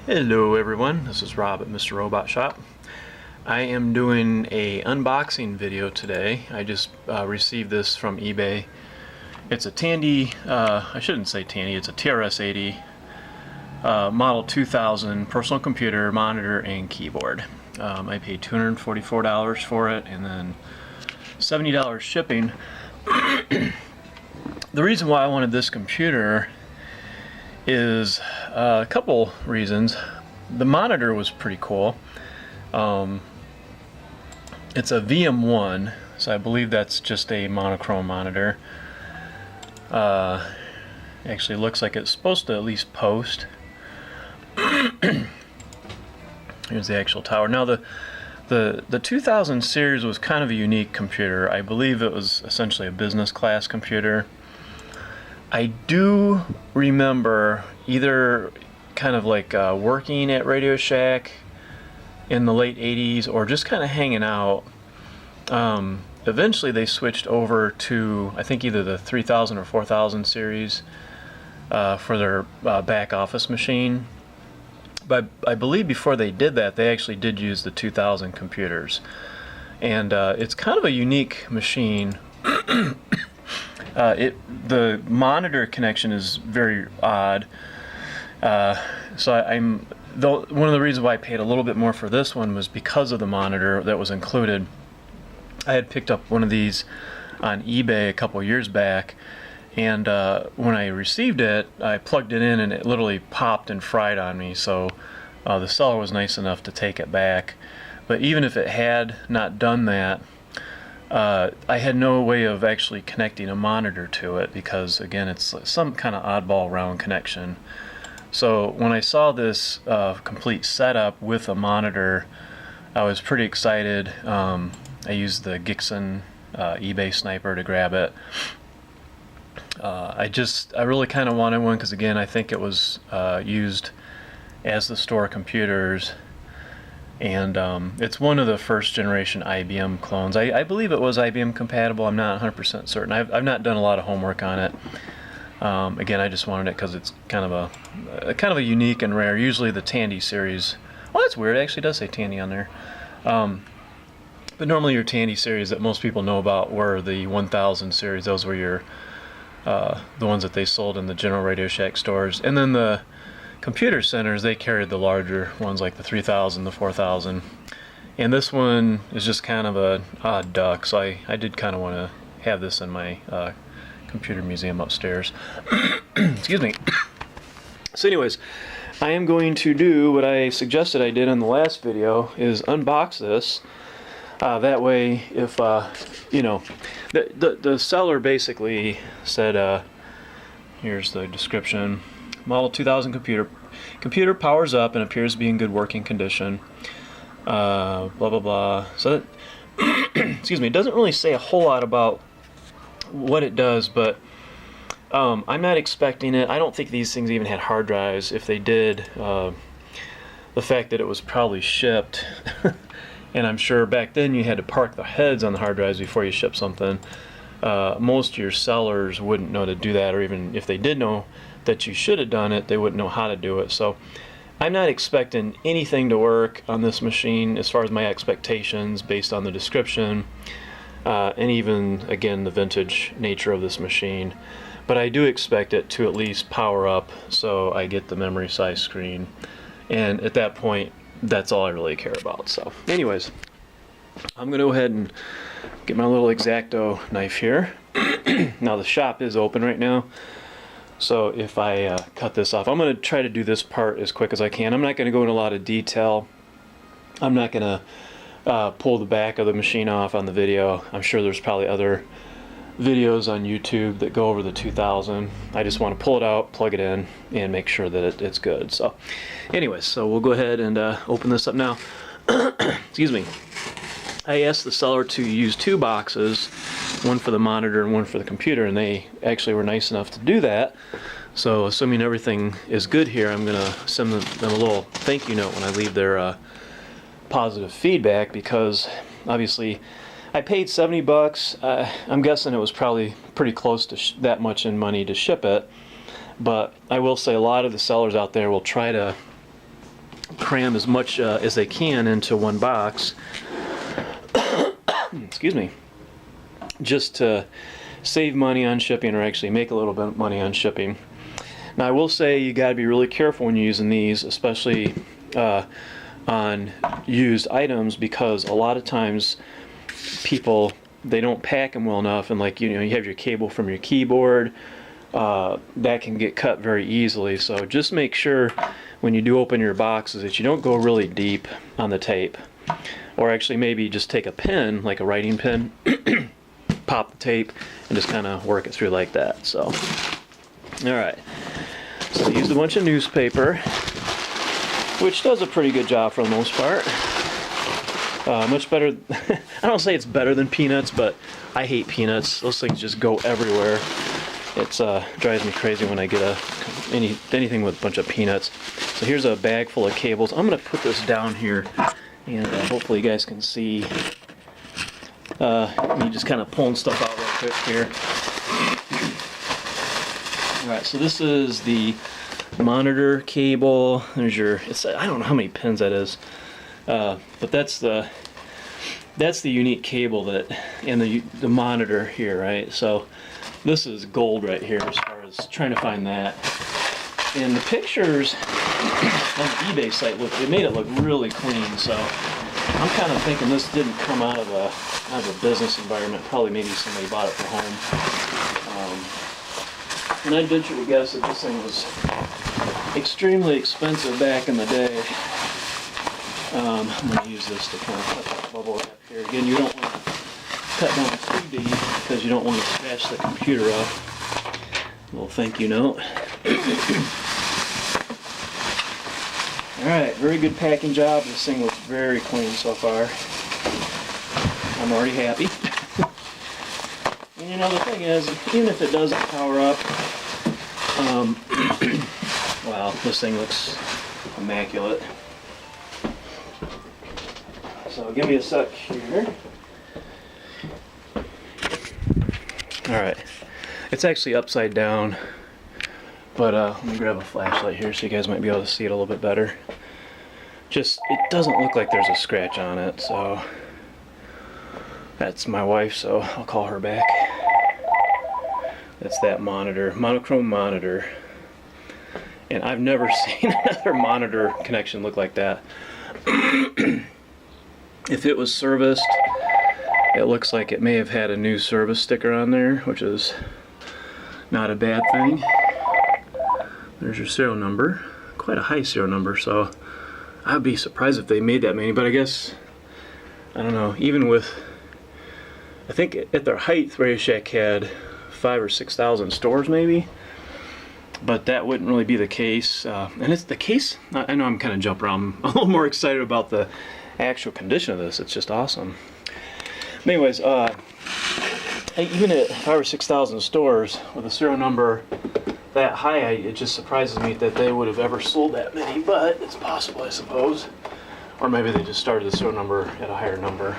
Hello everyone, this is Rob at Mr. Robot Shop. I am doing a unboxing video today. I just received this from eBay. It's a Tandy, I shouldn't say Tandy, it's a TRS-80 model 2000 personal computer, monitor, and keyboard. I paid $244 for it and then $70 shipping. The reason why I wanted this computer is a couple reasons. The monitor was pretty cool. It's a VM1, so I believe that's just a monochrome monitor. Actually looks like it's supposed to at least post. Here's the actual tower. Now the 2000 series was kind of a unique computer. I believe it was essentially a business class computer. I do remember either kind of like working at Radio Shack in the late 80s or just kind of hanging out. Eventually they switched over to, I think, either the 3000 or 4000 series for their back office machine. But I believe before they did that, they actually did use the 2000 computers. And it's kind of a unique machine. The monitor connection is very odd, so one of the reasons why I paid a little bit more for this one was because of the monitor that was included. I had picked up one of these on eBay a couple years back, and when I received it, I plugged it in and it literally popped and fried on me, so the seller was nice enough to take it back. But even if it had not done that, I had no way of actually connecting a monitor to it because, again, it's some kind of oddball round connection. So when I saw this complete setup with a monitor, I was pretty excited. I used the Gixxon eBay sniper to grab it. I really kind of wanted one because, again, I think it was used as the store computers. And it's one of the first generation IBM clones. I believe it was IBM compatible. I'm not 100% certain. I've not done a lot of homework on it. Again, I just wanted it because it's kind of a unique and rare. Usually the Tandy series. Well, that's weird. It actually does say Tandy on there. But normally your Tandy series that most people know about were the 1000 series. Those were your the ones that they sold in the general Radio Shack stores. And then the computer centers, they carried the larger ones like the 3000, the 4000, and this one is just kind of a odd duck, so I did kind of want to have this in my computer museum upstairs. Excuse me. So anyways, I am going to do what I suggested I did in the last video, is unbox this. That way, if you know, the seller basically said, here's the description. Model 2000 computer powers up and appears to be in good working condition. Blah blah blah. So that, excuse me, it doesn't really say a whole lot about what it does, but I'm not expecting it. I don't think these things even had hard drives. If they did, the fact that it was probably shipped, and I'm sure back then you had to park the heads on the hard drives before you ship something. Most of your sellers wouldn't know to do that, or even if they did know that you should have done it, they wouldn't know how to do it. So I'm not expecting anything to work on this machine as far as my expectations based on the description and even, again, the vintage nature of this machine. But I do expect it to at least power up so I get the memory size screen, and at that point that's all I really care about. So anyways, I'm gonna go ahead and get my little X-Acto knife here. Now the shop is open right now, so if I cut this off, I'm going to try to do this part as quick as I can. I'm not going to go into a lot of detail. I'm not going to pull the back of the machine off on the video. I'm sure there's probably other videos on YouTube that go over the 2000. I just want to pull it out, plug it in, and make sure that it's good. So anyways, so we'll go ahead and open this up now. Excuse me. I asked the seller to use two boxes, one for the monitor and one for the computer, and they actually were nice enough to do that. So assuming everything is good here, I'm going to send them a little thank you note when I leave their positive feedback, because obviously I paid 70 bucks. I'm guessing it was probably pretty close to that much in money to ship it. But I will say a lot of the sellers out there will try to cram as much as they can into one box. Excuse me. Just to save money on shipping, or actually make a little bit of money on shipping. Now I will say you got to be really careful when you're using these, especially on used items, because a lot of times people, they don't pack them well enough, and like, you know, you have your cable from your keyboard, that can get cut very easily. So just make sure when you do open your boxes that you don't go really deep on the tape, or actually maybe just take a pen, like a writing pen, pop the tape and just kind of work it through like that. So alright, so I used a bunch of newspaper, which does a pretty good job for the most part. Much better. I don't say it's better than peanuts, but I hate peanuts. Those things just go everywhere. It drives me crazy when I get anything with a bunch of peanuts. So here's a bag full of cables. I'm going to put this down here, and hopefully you guys can see me just kind of pulling stuff out real quick here. Alright, so this is the monitor cable. There's your, I don't know how many pins that is, but that's the unique cable that, and the monitor here, right? So this is gold right here as far as trying to find that. And the pictures on the eBay site, it made it look really clean. So I'm kind of thinking this didn't come out of a business environment. Probably maybe somebody bought it for home. And I'd venture to guess that this thing was extremely expensive back in the day. I'm going to use this to kind of cut that bubble up here. Again, you don't want to cut down too deep because you don't want to scratch the computer up. A little thank you note. Alright, very good packing job. This thing looks very clean so far. I'm already happy. And you know, the thing is, even if it doesn't power up, wow, this thing looks immaculate. So give me a sec here. Alright, it's actually upside down, but let me grab a flashlight here so you guys might be able to see it a little bit better. Just, it doesn't look like there's a scratch on it, so that's my wife, so I'll call her back. That's that monitor, monochrome monitor. And I've never seen another monitor connection look like that. If it was serviced, it looks like it may have had a new service sticker on there, which is not a bad thing. There's your serial number. Quite a high serial number, so I'd be surprised if they made that many, but I guess, I don't know, even with, I think at their height, Radio Shack had 5,000 or 6,000 stores maybe, but that wouldn't really be the case. And it's the case, I know I'm kind of jumping around, I'm a little more excited about the actual condition of this. It's just awesome. But anyways, even at 5,000 or 6,000 stores with a serial number that high, it just surprises me that they would have ever sold that many, but it's possible, I suppose. Or maybe they just started the serial number at a higher number.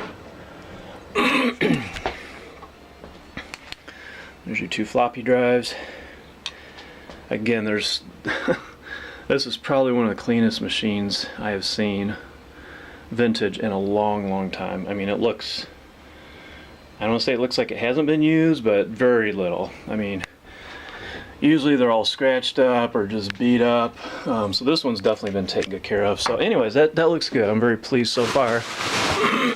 There's your 2 floppy drives. Again, there's this is probably one of the cleanest machines I have seen vintage in a long time. I mean, it looks, I don't want to say it looks like it hasn't been used, but very little. I mean, usually they're all scratched up or just beat up, so this one's definitely been taken good care of. So anyways, that looks good. I'm very pleased so far.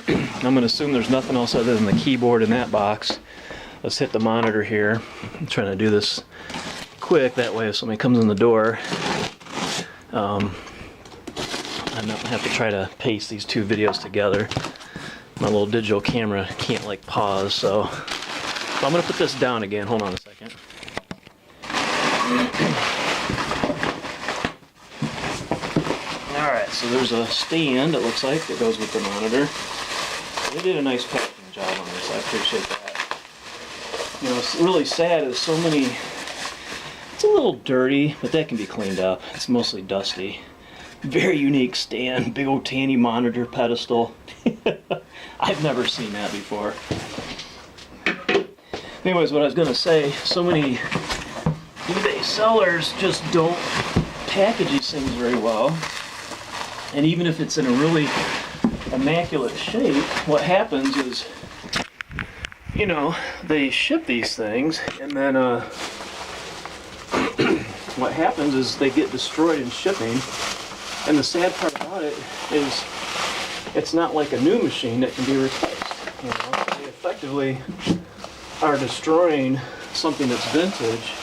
I'm going to assume there's nothing else other than the keyboard in that box. Let's hit the monitor here. I'm trying to do this quick, that way if somebody comes in the door, I don't have to try to paste these 2 videos together. My little digital camera can't like pause, so I'm going to put this down again. Hold on a second. Alright, so there's a stand, it looks like, that goes with the monitor. They did a nice packaging job on this, I appreciate that. You know, it's really sad is so many, it's a little dirty, but that can be cleaned up. It's mostly dusty. Very unique stand, big old Tandy monitor pedestal. I've never seen that before. Anyways, what I was going to say, so many eBay sellers just don't package these things very well. And even if it's in a really immaculate shape, what happens is, you know, they ship these things, and then what happens is they get destroyed in shipping. And the sad part about it is it's not like a new machine that can be replaced. You know, they effectively are destroying something that's vintage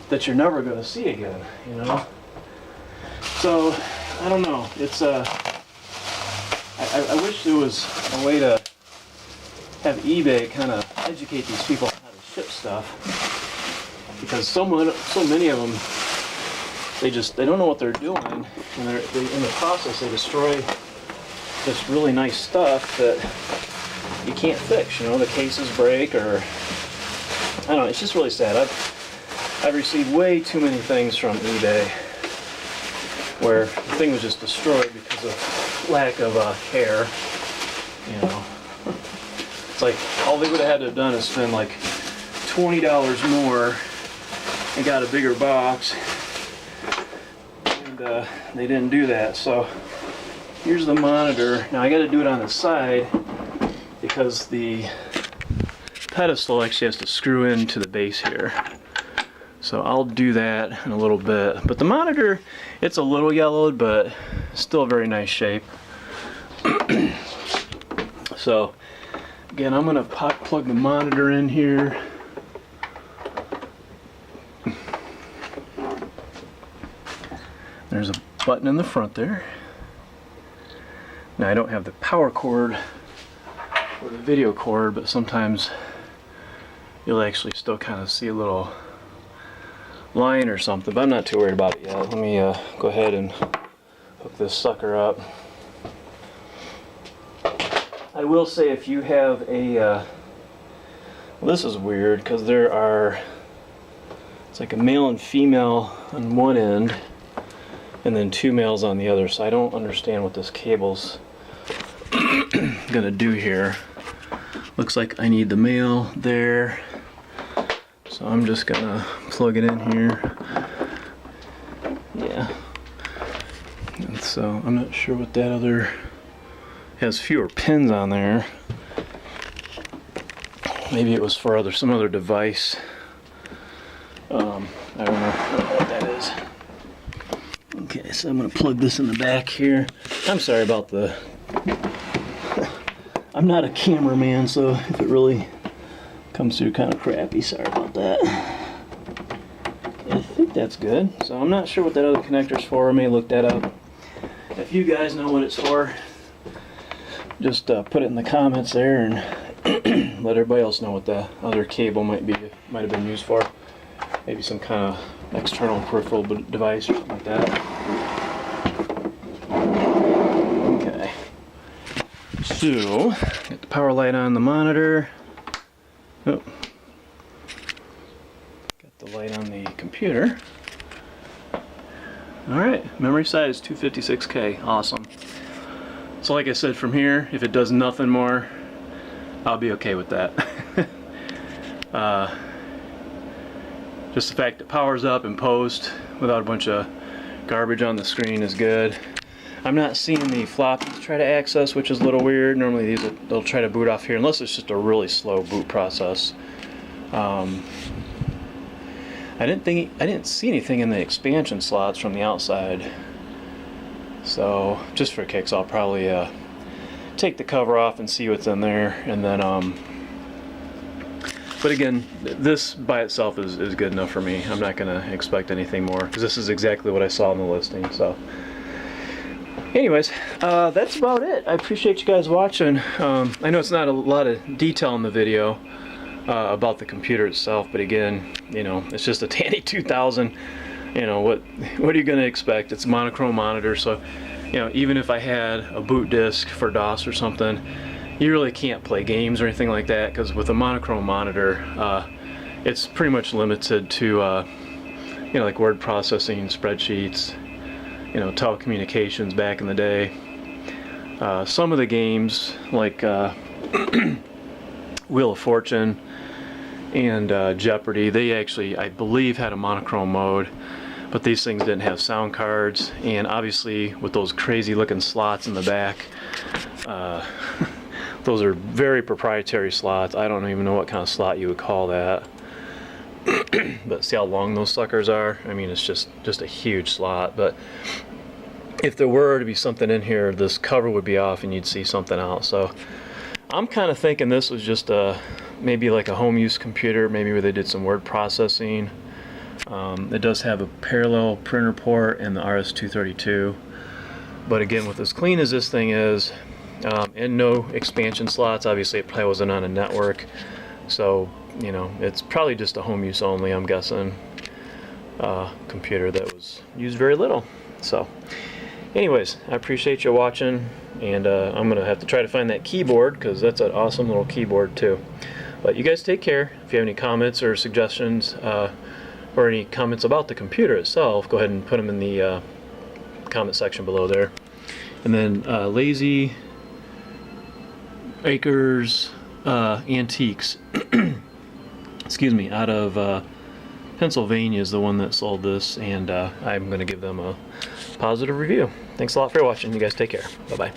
that you're never going to see again, you know. So I don't know. It's I wish there was a way to have eBay kind of educate these people on how to ship stuff, because so many of them, they don't know what they're doing, and they in the process they destroy this really nice stuff that you can't fix. You know, the cases break, or I don't know. It's just really sad. I've received way too many things from eBay where the thing was just destroyed because of lack of care. You know, it's like all they would have had to have done is spend like $20 more and got a bigger box, and they didn't do that. So here's the monitor. Now I got to do it on the side because the pedestal actually has to screw into the base here. So I'll do that in a little bit. But the monitor, it's a little yellowed, but still very nice shape. So again, I'm gonna plug the monitor in here. There's a button in the front there. Now I don't have the power cord or the video cord, but sometimes you'll actually still kind of see a little line or something, but I'm not too worried about it yet. Let me go ahead and hook this sucker up. I will say, if you have a well, this is weird because it's like a male and female on one end and then two males on the other, so I don't understand what this cable's gonna do here. Looks like I need the male there, so I'm just gonna plug it in here. Yeah. And so I'm not sure what that other has fewer pins on there. Maybe it was for some other device. I don't know what that is. Okay, so I'm gonna plug this in the back here. I'm sorry about the I'm not a cameraman, so if it really comes through kind of crappy, sorry about that. I think that's good. So I'm not sure what that other connector's for. I may look that up. If you guys know what it's for, just put it in the comments there and let everybody else know what the other cable might have been used for. Maybe some kind of external peripheral device or something like that. Okay. So, got the power light on the monitor. Oh. Got the light on the computer. Alright, memory size 256K. Awesome. So like I said, from here, if it does nothing more, I'll be okay with that. Just the fact that it powers up in post without a bunch of garbage on the screen is good. I'm not seeing the floppies try to access, which is a little weird. Normally they'll try to boot off here, unless it's just a really slow boot process. I didn't see anything in the expansion slots from the outside. So just for kicks, I'll probably take the cover off and see what's in there, and then but again, this by itself is good enough for me. I'm not gonna expect anything more, because this is exactly what I saw in the listing. So anyways, that's about it. I appreciate you guys watching. I know it's not a lot of detail in the video about the computer itself, but again, you know, it's just a Tandy 2000. You know, what are you gonna expect? It's a monochrome monitor, so you know, even if I had a boot disk for DOS or something, you really can't play games or anything like that, because with a monochrome monitor, it's pretty much limited to you know, like word processing, spreadsheets, you know, telecommunications back in the day. Some of the games like Wheel of Fortune and Jeopardy, they actually, I believe, had a monochrome mode, but these things didn't have sound cards, and obviously with those crazy looking slots in the back, those are very proprietary slots. I don't even know what kind of slot you would call that. But see how long those suckers are? I mean, it's just a huge slot. But if there were to be something in here, this cover would be off and you'd see something out. So I'm kind of thinking this was just maybe like a home use computer, maybe where they did some word processing. It does have a parallel printer port and the RS-232. But again, with as clean as this thing is, and no expansion slots, obviously it probably wasn't on a network. So, you know, it's probably just a home use only, I'm guessing, computer that was used very little. So anyways, I appreciate you watching, and I'm gonna have to try to find that keyboard, because that's an awesome little keyboard too. But you guys take care. If you have any comments or suggestions, or any comments about the computer itself, go ahead and put them in the comment section below there. And then Lazy Acres Antiques excuse me, out of Pennsylvania is the one that sold this, and I'm going to give them a positive review. Thanks a lot for watching. You guys take care. Bye-bye.